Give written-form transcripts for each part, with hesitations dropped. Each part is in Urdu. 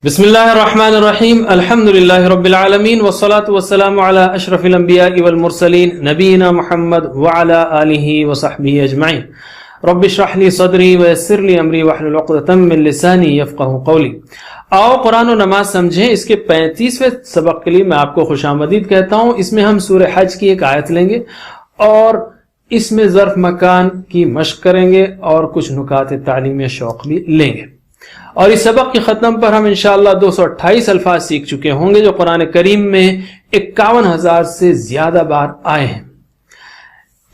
بسم اللہ الرحمن الرحیم الحمد للہ رب العالمین والصلاة والسلام علی اشرف الانبیاء والمرسلین نبینا محمد وعلی آلہ وصحبہ اجمعین رب اشرح لی صدری ویسر لی امری واحلل عقدۃ من لسانی یفقہوا قولی۔ آؤ قرآن و نماز سمجھیں، اس کے 35ویں سبق کے لیے میں آپ کو خوش آمدید کہتا ہوں۔ اس میں ہم سورہ حج کی ایک آیت لیں گے اور اس میں ظرف مکان کی مشق کریں گے اور کچھ نکات تعلیمی شوق بھی لیں گے، اور اس سبق کے ختم پر ہم انشاءاللہ 228 الفاظ سیکھ چکے ہوں گے جو قرآن کریم میں 51,000 سے زیادہ بار آئے ہیں۔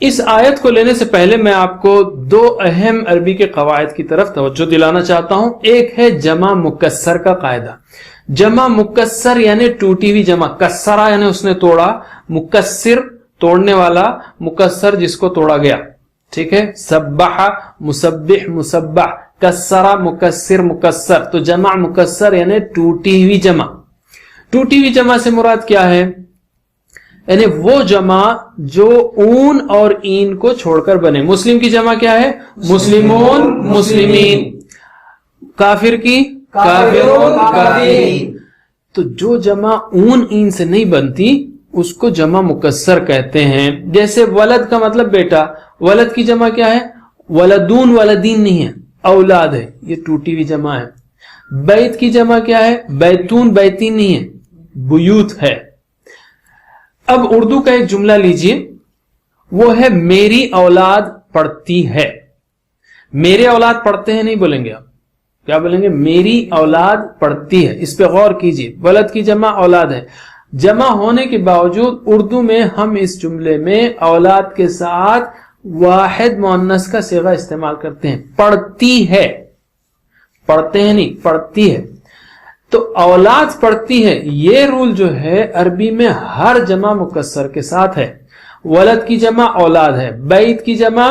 اس آیت کو لینے سے پہلے میں آپ کو دو اہم عربی کے قواعد کی طرف توجہ دلانا چاہتا ہوں۔ ایک ہے جمع مکسر کا قاعدہ۔ جمع مکسر یعنی ٹوٹی ہوئی جمع، کسرہ یعنی اس نے توڑا، مکسر توڑنے والا، مکسر جس کو توڑا گیا، ٹھیک ہے۔ سبح مسبح مسبح، کسرہ مکسر مکسر، تو جمع مکسر یعنی ٹوٹی ہوئی جمع۔ ٹوٹی ہوئی جمع سے مراد کیا ہے؟ یعنی وہ جمع جو اون اور این کو چھوڑ کر بنے۔ مسلم کی جمع کیا ہے؟ مسلمون مسلمین، کافر کی کافرون کافرین۔ تو جو جمع اون این سے نہیں بنتی اس کو جمع مکسر کہتے ہیں۔ جیسے ولد کا مطلب بیٹا، ولد کی جمع کیا ہے؟ ولدون ولدین نہیں ہے، اولاد ہے، یہ ٹوٹی ہوئی جمع ہے۔ بیت کی جمع کیا ہے؟ بیتون بیتین نہیں ہے، بیوت ہے۔ اب اردو کا ایک جملہ لیجئے، وہ ہے میری اولاد پڑھتی ہے۔ میرے اولاد پڑھتے ہیں نہیں بولیں گے آپ، کیا بولیں گے؟ میری اولاد پڑھتی ہے۔ اس پہ غور کیجئے، ولد کی جمع اولاد ہے، جمع ہونے کے باوجود اردو میں ہم اس جملے میں اولاد کے ساتھ واحد مؤنث کا صیغہ استعمال کرتے ہیں، پڑھتی ہے، پڑھتے ہیں نہیں، پڑھتی ہے۔ تو اولاد پڑھتی ہے، یہ رول جو ہے عربی میں ہر جمع مکسر کے ساتھ ہے۔ ولد کی جمع اولاد ہے، بیت کی جمع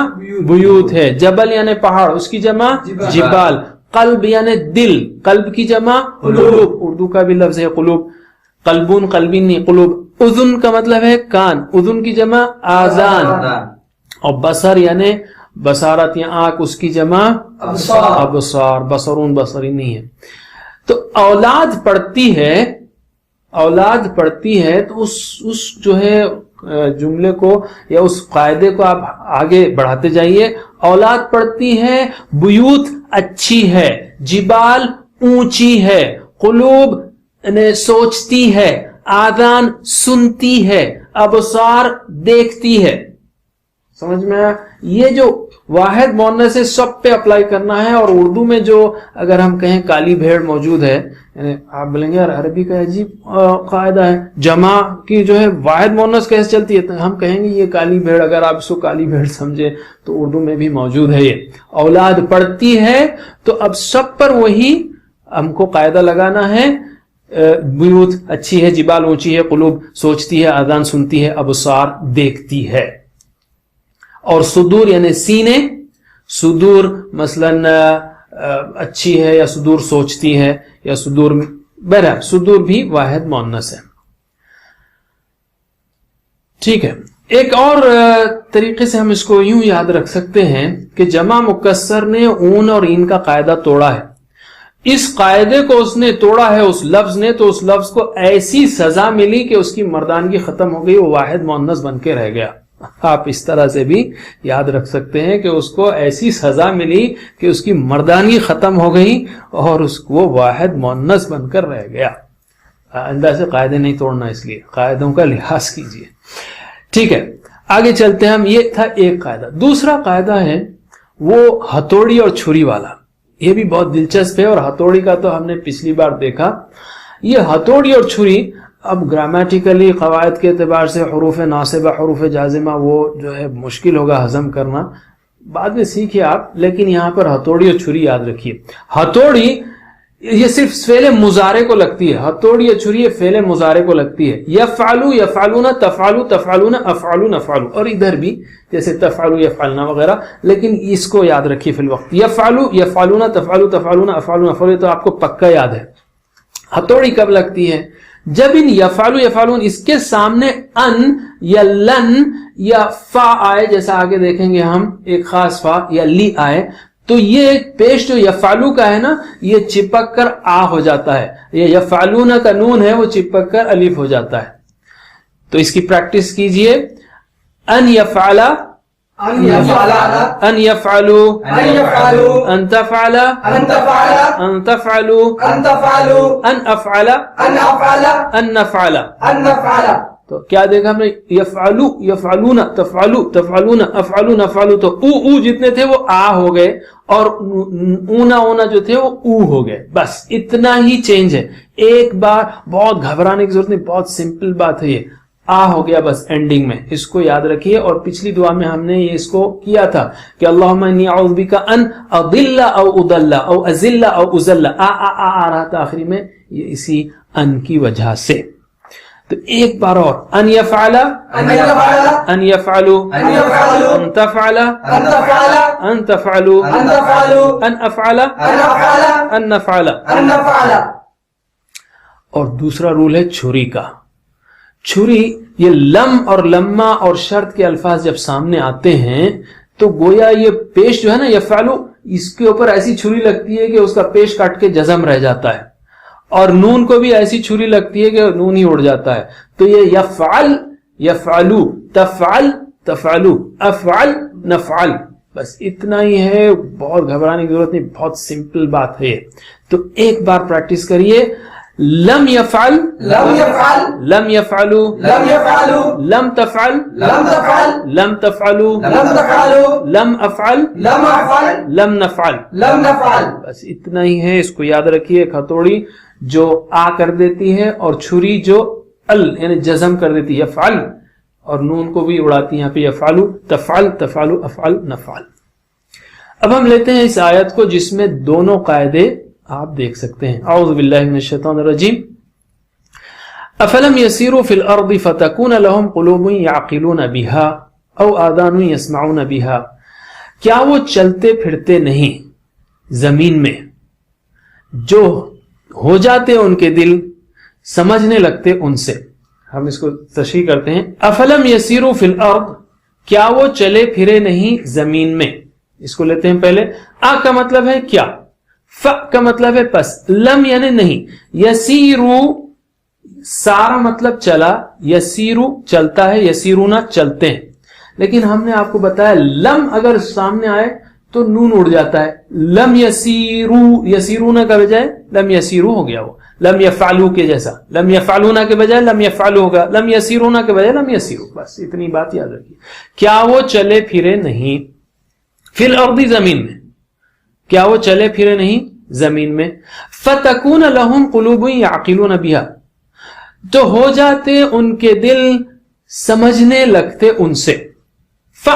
بیوت ہے، جبل یعنی پہاڑ اس کی جمع جبال، قلب یعنی دل، قلب کی جمع قلوب، اردو کا بھی لفظ ہے قلوب، قلبون قلبین نہیں قلوب۔ اذن کا مطلب ہے کان، اذن کی جمع آذان، اور بصر یعنی بصارت یا آنکھ اس کی جمع ابصار، بصرون بصرین نہیں ہے۔ تو اولاد پڑھتی ہے، اولاد پڑھتی ہے، تو اس جو ہے جملے کو یا اس قاعدے کو آپ آگے بڑھاتے جائیے۔ اولاد پڑھتی ہے، بیوت اچھی ہے، جبال اونچی ہے، قلوب سوچتی ہے، آذان سنتی ہے، ابصار دیکھتی ہے۔ سمجھ میں آیا؟ یہ جو واحد مؤنث ہے سب پہ اپلائی کرنا ہے۔ اور اردو میں جو اگر ہم کہیں کالی بھیڑ موجود ہے، یعنی آپ بولیں گے یار عربی کا عجیب قاعدہ ہے، جمع کی جو ہے واحد مؤنث کیسے چلتی ہے، تو ہم کہیں گے یہ کالی بھیڑ، اگر آپ اس کو کالی بھیڑ سمجھے تو اردو میں بھی موجود ہے۔ یہ اولاد پڑھتی ہے تو اب سب پر وہی ہم کو قاعدہ لگانا ہے۔ بیوت اچھی ہے، جبال اونچی ہے، قلوب سوچتی ہے، آذان سنتی ہے، ابصار دیکھتی ہے۔ اور صدور یعنی سینے، صدور مثلا اچھی ہے یا صدور سوچتی ہے یا صدور، بہرحال صدور بھی واحد مؤنث ہے، ٹھیک ہے۔ ایک اور طریقے سے ہم اس کو یوں یاد رکھ سکتے ہیں کہ جمع مکسر نے اون اور این کا قاعدہ توڑا ہے، اس قاعدے کو اس نے توڑا ہے اس لفظ نے، تو اس لفظ کو ایسی سزا ملی کہ اس کی مردانگی ختم ہو گئی، وہ واحد مؤنث بن کے رہ گیا۔ آپ اس طرح سے بھی یاد رکھ سکتے ہیں کہ اس کو ایسی سزا ملی کہ اس کی مردانگی ختم ہو گئی اور اس کو واحد مؤنث بن کر رہ گیا۔ آئندہ سے قاعدے نہیں توڑنا، اس لیے قاعدوں کا لحاظ کیجیے، ٹھیک ہے۔ آگے چلتے ہیں ہم، یہ تھا ایک قاعدہ۔ دوسرا قاعدہ ہے وہ ہتھوڑی اور چھری والا، یہ بھی بہت دلچسپ ہے، اور ہتھوڑی کا تو ہم نے پچھلی بار دیکھا۔ یہ ہتھوڑی اور چھری اب گرامیٹیکلی قواعد کے اعتبار سے حروف ناصبہ حروف جازمہ وہ جو ہے مشکل ہوگا ہضم کرنا، بعد میں سیکھیے آپ، لیکن یہاں پر ہتھوڑی اور چھری یاد رکھیے۔ ہتھوڑی یہ صرف فعل مضارع کو لگتی ہے، ہتھوڑی اور چھری فعل مضارع کو لگتی ہے۔ یفعلوا یفعلون، تفعلوا تفعلون، افعلوا نفعلوا، اور ادھر بھی جیسے تفعلوا یفعلنا وغیرہ، لیکن اس کو یاد رکھیے فی الوقت۔ یفعلوا یفعلون، تفعلوا تفعلون، افعلوا نفعلوا، تو آپ کو پکا یاد ہے۔ ہتھوڑی کب لگتی ہے؟ جب ان یفعلوا یفعلون اس کے سامنے ان یا لن یا فا آئے، جیسا آگے دیکھیں گے ہم، ایک خاص فا یا لی آئے، تو یہ پیش جو یفعلو کا ہے نا یہ چپک کر آ ہو جاتا ہے, یہ یفعلون کا نون ہے وہ چپک کر الف ہو جاتا ہے. تو اس کی پریکٹس کیجئے. ان یفعل, ان یفعلو, ان تفعل, ان تفعلو, ان افعل, ان نفعل. تو کیا دیکھا ہم نے؟ یفعلو, یفعلون, تفعلو, تفعلون, افعلو, نفعلو. تو او جتنے تھے وہ آ ہو گئے اور اونا جو تھے وہ او ہو گئے. بس اتنا ہی چینج ہے. ایک بار بہت گھبرانے کی ضرورت نہیں, بہت سمپل بات ہے. یہ آ ہو گیا بس اینڈنگ میں, اس کو یاد رکھیے. اور پچھلی دعا میں ہم نے یہ اس کو کیا تھا کہ اللہم انی اعوذ بک ان اضل او اضل او ازل او ازل. آ رہا تھا آخری میں, یہ اسی ان کی وجہ سے. تو ایک بار اور, ان یفعل, ان یفعلو, ان تفعل, ان تفعلو, ان افعل, ان نفعل. اور دوسرا رول ہے چھری کا. چھری, یہ لم اور لما اور شرط کے الفاظ جب سامنے آتے ہیں تو گویا یہ پیش جو ہے نا یفعلو, اس کے اوپر ایسی چھری لگتی ہے کہ اس کا پیش کٹ کے جزم رہ جاتا ہے, اور نون کو بھی ایسی چھری لگتی ہے کہ نون ہی اڑ جاتا ہے. تو یہ یفعل, یفعلو, تفعل, تفعلو, افعل, نفعل. بس اتنا ہی ہے, بہت گھبرانے کی ضرورت نہیں, بہت سمپل بات ہے. تو ایک بار پریکٹس کریے. لم یفعل, لم یفعل, لم یفعلو, لم یفعلو, لم تفعل, لم تفعل, لم تفعلو, لم تفعلو, لم افعل, لم افعل, لم نفعل, لم نفعل. بس اتنا ہی ہے, اس کو یاد رکھیے. ہتھوڑی جو آ کر دیتی ہے اور چھری جو ال یعنی جزم کر دیتی ہے یفعل, اور نون کو بھی اڑاتی ہے یہاں پہ یفعلو, تفعل, تفعلو, افعل, نفعل. اب ہم لیتے ہیں اس آیت کو جس میں دونوں قاعدے آپ دیکھ سکتے ہیں. اعوذ باللہ من الشیطان الرجیم. افلم یسیروا فی الارض فتکون لهم قلوب یعقلون بها او آذان یسمعون بها. کیا وہ چلتے پھرتے نہیں زمین میں جو ہو جاتے ان کے دل سمجھنے لگتے ان سے. ہم اس کو تشریح کرتے ہیں. افلم یسیروا فی الارض, کیا وہ چلے پھرے نہیں زمین میں. اس کو لیتے ہیں پہلے. آ کا مطلب ہے کیا, ف کا مطلب ہے پس, لم یعنی نہیں, یسیرو سارا مطلب چلا, یسیرو چلتا ہے, یسیرونا چلتے ہیں. لیکن ہم نے آپ کو بتایا لم اگر سامنے آئے تو نون اڑ جاتا ہے. لم یسیرو, یسیرونا کا بجائے لم یسیرو ہو گیا. وہ لم یفعلو کے جیسا, لم یفعلونا کے بجائے لم یفعلو ہوگا, لم یسیرونا کے بجائے لم یسیرو. بس اتنی بات یاد رکھیے. کیا وہ چلے پھرے نہیں فی الارض زمین میں, کیا وہ چلے پھرے نہیں زمین میں. فتکون لہم قلوب یعقلون بها, تو ہو جاتے ان کے دل سمجھنے لگتے ان سے. ف,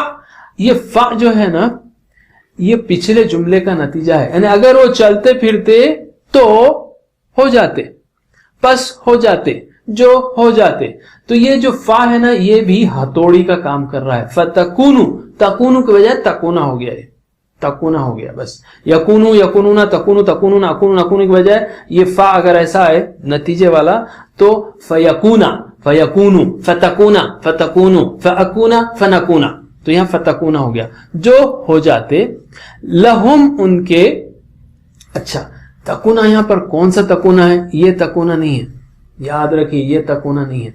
یہ ف جو ہے نا یہ پچھلے جملے کا نتیجہ ہے. یعنی اگر وہ چلتے پھرتے تو ہو جاتے, پس ہو جاتے, جو ہو جاتے. تو یہ جو فا ہے نا یہ بھی ہتھوڑی کا کام کر رہا ہے. فتکونو, تکونو کے بجائے تکونا ہو گیا ہے, تکونا ہو گیا بس. یکونو, یکونونا, تکونو, تکونونا, اکونو, نکونو کی بجائے یہ فا اگر ایسا ہے نتیجے والا تو فیکونا, فیکونو, فتکونا, فتکونو, فاکونا, فنکونا. تو یہاں فتکونا ہو گیا, جو ہو جاتے. لہم ان کے. اچھا تکونا یہاں پر کون سا تکونا ہے؟ یہ تکونا نہیں ہے, یاد رکھیے یہ تکونا نہیں ہے,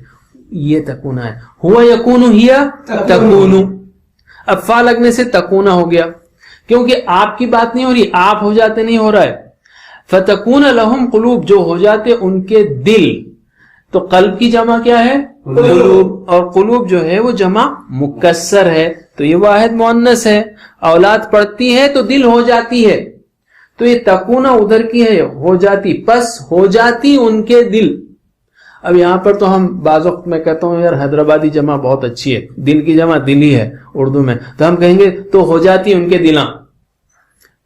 یہ تکونا ہے. ہوا یکونو, ہیا تکونو. اب فا لگنے سے تکونا ہو گیا, کیونکہ آپ کی بات نہیں ہو رہی, آپ ہو جاتے نہیں ہو رہا ہے. فتکون لہم قلوب, جو ہو جاتے ان کے دل. تو قلب کی جمع کیا ہے؟ قلوب. اور قلوب جو ہے وہ جمع مکسر ہے, تو یہ واحد مؤنث ہے. اولاد پڑھتی ہے تو دل ہو جاتی ہے, تو یہ تکونا ادھر کی ہے, ہو جاتی, پس ہو جاتی ان کے دل. اب یہاں پر تو ہم بعض وقت میں کہتا ہوں یار حیدرآبادی جمع بہت اچھی ہے, دل کی جمع دل ہی ہے اردو میں, تو ہم کہیں گے تو ہو جاتی ان کے دلاں.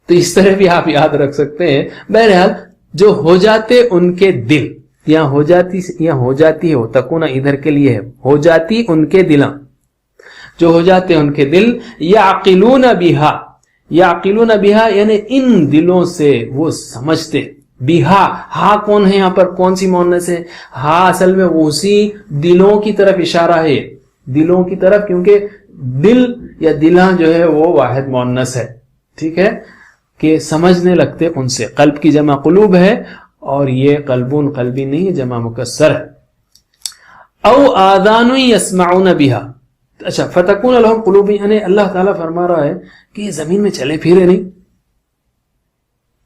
تو اس طرح بھی آپ یاد رکھ سکتے ہیں. بہرحال جو ہو جاتے ان کے دل, یہاں ہو جاتی, یہاں ہو جاتی ہے, وہ تکونا ادھر کے لیے ہے, ہو جاتی ان کے دلاں, جو ہو جاتے ان کے دل. یعقلون بہا, یعقلون بہا یعنی ان دلوں سے وہ سمجھتے. بہا, ہا کون ہے یہاں پر, کون سی مؤنث ہے؟ ہا اصل میں اسی دلوں کی طرف اشارہ ہے, دلوں کی طرف, کیونکہ دل یا دلاں جو ہے وہ واحد مؤنث ہے. ٹھیک ہے, کہ سمجھنے لگتے ان سے. قلب کی جمع قلوب ہے اور یہ قلبون قلبی نہیں ہے، جمع مکسر ہے. او آذان یسمعون بہا. اچھا فتکون لہم قلوب، یعنی اللہ تعالیٰ فرما رہا ہے کہ یہ زمین میں چلے پھرے نہیں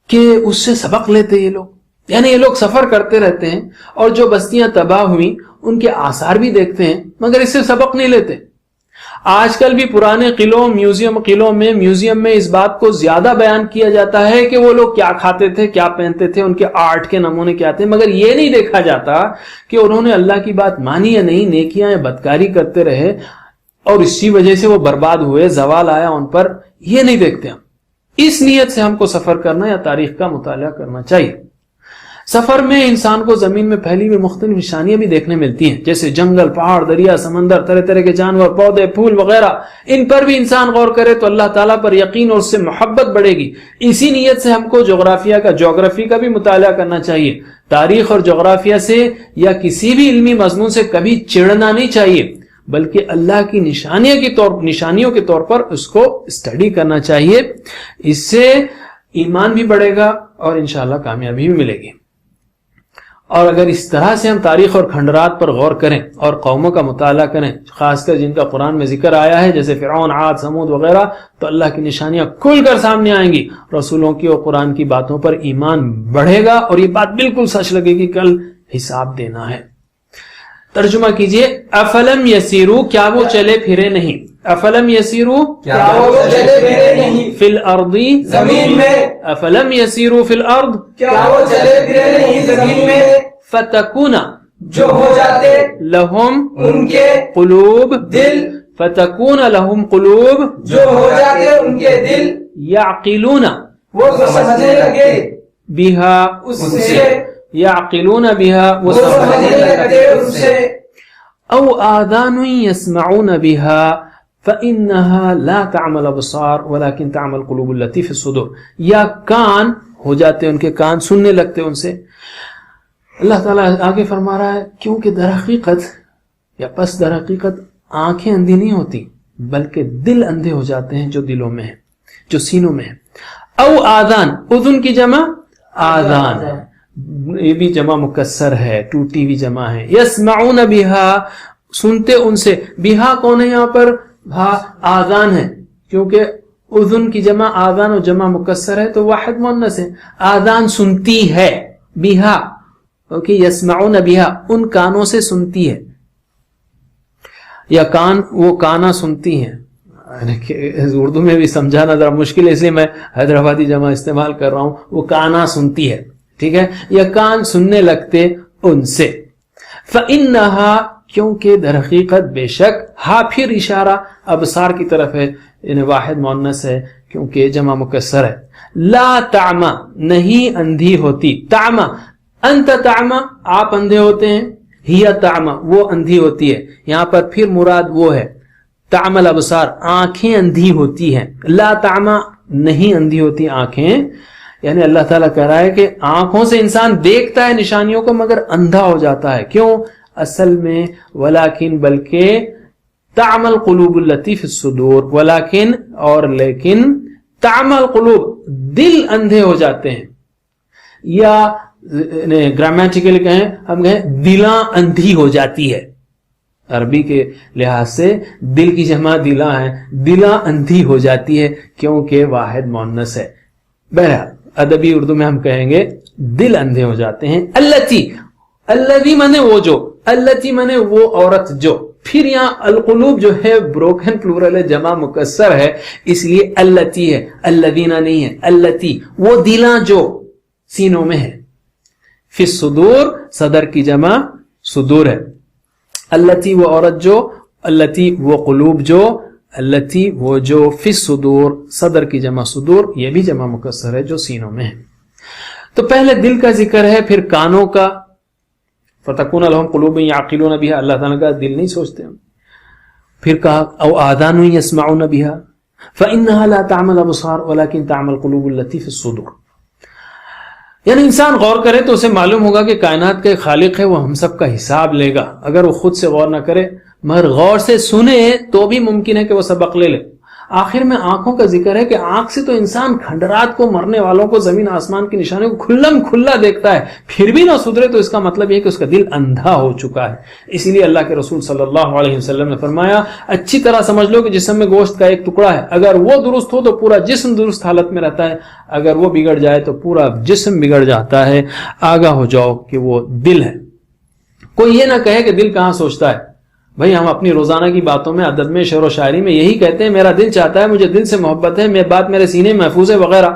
کہ اس سے سبق لیتے یہ لوگ. یعنی یہ لوگ سفر کرتے رہتے ہیں اور جو بستیاں تباہ ہوئیں ان کے آثار بھی دیکھتے ہیں مگر اس سے سبق نہیں لیتے. آج کل بھی پرانے قلعوں میوزیم میں اس بات کو زیادہ بیان کیا جاتا ہے کہ وہ لوگ کیا کھاتے تھے، کیا پہنتے تھے، ان کے آرٹ کے نمونے کیا تھے، مگر یہ نہیں دیکھا جاتا کہ انہوں نے اللہ کی بات مانی یا نہیں، نیکیاں یا بدکاری کرتے رہے اور اسی وجہ سے وہ برباد ہوئے، زوال آیا ان پر. یہ نہیں دیکھتے ہم. اس نیت سے ہم کو سفر کرنا یا تاریخ کا مطالعہ کرنا چاہیے. سفر میں انسان کو زمین میں پھیلی ہوئی مختلف نشانیاں بھی دیکھنے ملتی ہیں، جیسے جنگل، پہاڑ، دریا، سمندر، طرح طرح کے جانور، پودے، پھول وغیرہ. ان پر بھی انسان غور کرے تو اللہ تعالیٰ پر یقین اور اس سے محبت بڑھے گی. اسی نیت سے ہم کو جغرافی کا بھی مطالعہ کرنا چاہیے. تاریخ اور جغرافیہ سے یا کسی بھی علمی مضمون سے کبھی چڑھنا نہیں چاہیے، بلکہ اللہ کی نشانیوں کے طور پر اس کو اسٹڈی کرنا چاہیے. اس سے ایمان بھی بڑھے گا اور انشاءاللہ کامیابی بھی ملے گی. اور اگر اس طرح سے ہم تاریخ اور کھنڈرات پر غور کریں اور قوموں کا مطالعہ کریں، خاص کر جن کا قرآن میں ذکر آیا ہے جیسے فرعون، عاد، سمود وغیرہ، تو اللہ کی نشانیاں کھل کر سامنے آئیں گی. رسولوں کی اور قرآن کی باتوں پر ایمان بڑھے گا اور یہ بات بالکل سچ لگے گی، کل حساب دینا ہے. ترجمہ کیجئے. افلم یسیرو، کیا وہ چلے پھرے نہیں، افلم یسیرو کیا وہ چلے پھرے نہیں، فی الارض زمین میں، افلم یسیرو فی الارض کیا وہ چلے پھرے نہیں زمین میں، فتکون جو ہو جاتے لہم ان کے قلوب، دل، فتکون لہم قلوب جو ہو جاتے ان کے دل، یعقلون وہ سمجھنے لگے بہا، اس سے، یعقلون بہا وہ سمجھنے لگے اس سے. او آذان یسمعون بہا فإنها لا تعمل الابصار ولكن تعمل القلوب التي في الصدور. یا کان ہو جاتے ان کے کان، سننے لگتے ان سے. اللہ تعالیٰ آگے فرما رہا ہے کیونکہ در حقیقت آنکھیں اندھی نہیں ہوتی بلکہ دل اندھے ہو جاتے ہیں جو دلوں میں ہیں، جو سینوں میں ہیں. او آذان، اذن کی جمع آذان، یہ بھی جمع مکسر ہے، ٹوٹی بھی جمع ہے. یسمعون بہا، سنتے ان سے. بہا کون ہے یہاں پر؟ آذان ہے، کیونکہ اذن کی جمع آذان اور جمع مکسر ہے تو واحد مؤنث ہے. آذان سنتی ہے، بہا اوکے. یسمعون بہا، ان کانوں سے سنتی ہے، یا کان وہ کانا سنتی ہیں. اردو میں بھی سمجھانا ذرا مشکل ہے، اس لیے میں حیدرآبادی جمع استعمال کر رہا ہوں. وہ کانا سنتی ہے، ٹھیک ہے، یا کان سننے لگتے ان سے. فَإِنَّهَا، کیونکہ در حقیقت بے شک، ہاں پھر اشارہ ابصار کی طرف ہے، یعنی واحد مؤنث ہے کیونکہ جمع مکسر ہے. لا تعمى، نہیں اندھی ہوتی. تعمى، انت تعمى، آپ اندھے ہوتے ہیں. ہی تعمى، وہ اندھی ہوتی ہے. یہاں پر پھر مراد وہ ہے تعمى الابصار، آنکھیں اندھی ہوتی ہیں. لا تعمى، نہیں اندھی ہوتی آنکھیں. یعنی اللہ تعالیٰ کہہ رہا ہے کہ آنکھوں سے انسان دیکھتا ہے نشانیوں کو مگر اندھا ہو جاتا ہے. کیوں؟ اصل میں ولیکن، بلکہ تعمى القلوب التي في الصدور، ولیکن اور لیکن، تعمى القلوب، دل اندھے ہو جاتے ہیں. یا گرامیٹیکلی کہیں ہم کہیں دلاں اندھی ہو جاتی ہے. عربی کے لحاظ سے دل کی جمع دلاں ہے، دلاں اندھی ہو جاتی ہے کیونکہ واحد مؤنث ہے. بہرحال ادبی اردو میں ہم کہیں گے دل اندھے ہو جاتے ہیں. الذی منے وہ جو، التی منے وہ عورت جو. پھر یہاں القلوب جو ہے بروکن پلورل ہے، جمع مکسر ہے، اس لیے التی ہے، الذین نہیں ہے. التی، وہ دلاں جو سینوں میں ہے. فی الصدور، صدر کی جمع صدور ہے. التی وہ عورت جو، التی وہ قلوب جو، التی وہ جو، فی الصدور صدر کی جمع صدور، یہ بھی جمع مکسر ہے جو سینوں میں ہے. تو پہلے دل کا ذکر ہے، پھر کانوں کا. فتکون لہم قلوب یعقلون بہا، اللہ تعالیٰ کا دل نہیں سوچتے ہم. پھر کہا او آذان یسمعون بہا فإنها لا تعمى الابصار ولكن تعمى القلوب التي في الصدور. یعنی انسان غور کرے تو اسے معلوم ہوگا کہ کائنات کا ایک خالق ہے، وہ ہم سب کا حساب لے گا. اگر وہ خود سے غور نہ کرے مگر غور سے سنے تو بھی ممکن ہے کہ وہ سبق لے لے. آخر میں آنکھوں کا ذکر ہے کہ آنکھ سے تو انسان کھنڈرات کو، مرنے والوں کو، زمین آسمان کی نشانیوں کو کھلم کھلا دیکھتا ہے، پھر بھی نہ سدھرے تو اس کا مطلب یہ کہ اس کا دل اندھا ہو چکا ہے۔ اسی لیے اللہ کے رسول صلی اللہ علیہ وسلم نے فرمایا اچھی طرح سمجھ لو کہ جسم میں گوشت کا ایک ٹکڑا ہے، اگر وہ درست ہو تو پورا جسم درست حالت میں رہتا ہے، اگر وہ بگڑ جائے تو پورا جسم بگڑ جاتا ہے۔ آگاہ ہو جاؤ کہ وہ دل ہے۔ کوئی یہ نہ کہے کہ دل کہاں سوچتا ہے۔ بھئی ہم اپنی روزانہ کی باتوں میں، ادب میں، شعر و شاعری میں یہی کہتے ہیں میرا دل چاہتا ہے، مجھے دل سے محبت ہے، میں بات میرے سینے میں محفوظ ہے وغیرہ۔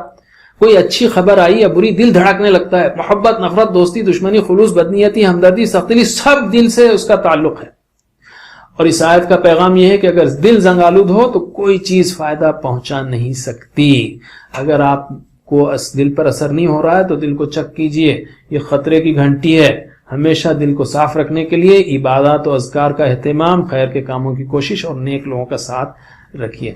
کوئی اچھی خبر آئی یا بری، دل دھڑکنے لگتا ہے۔ محبت، نفرت، دوستی، دشمنی، خلوص، بدنیتی، ہمدردی، سختی، سب دل سے اس کا تعلق ہے۔ اور اس آیت کا پیغام یہ ہے کہ اگر دل زنگ آلود ہو تو کوئی چیز فائدہ پہنچا نہیں سکتی۔ اگر آپ کو دل پر اثر نہیں ہو رہا ہے تو دل کو چیک کیجئے، یہ خطرے کی گھنٹی ہے۔ ہمیشہ دل کو صاف رکھنے کے لیے عبادات و اذکار کا اہتمام، خیر کے کاموں کی کوشش اور نیک لوگوں کا ساتھ رکھیے۔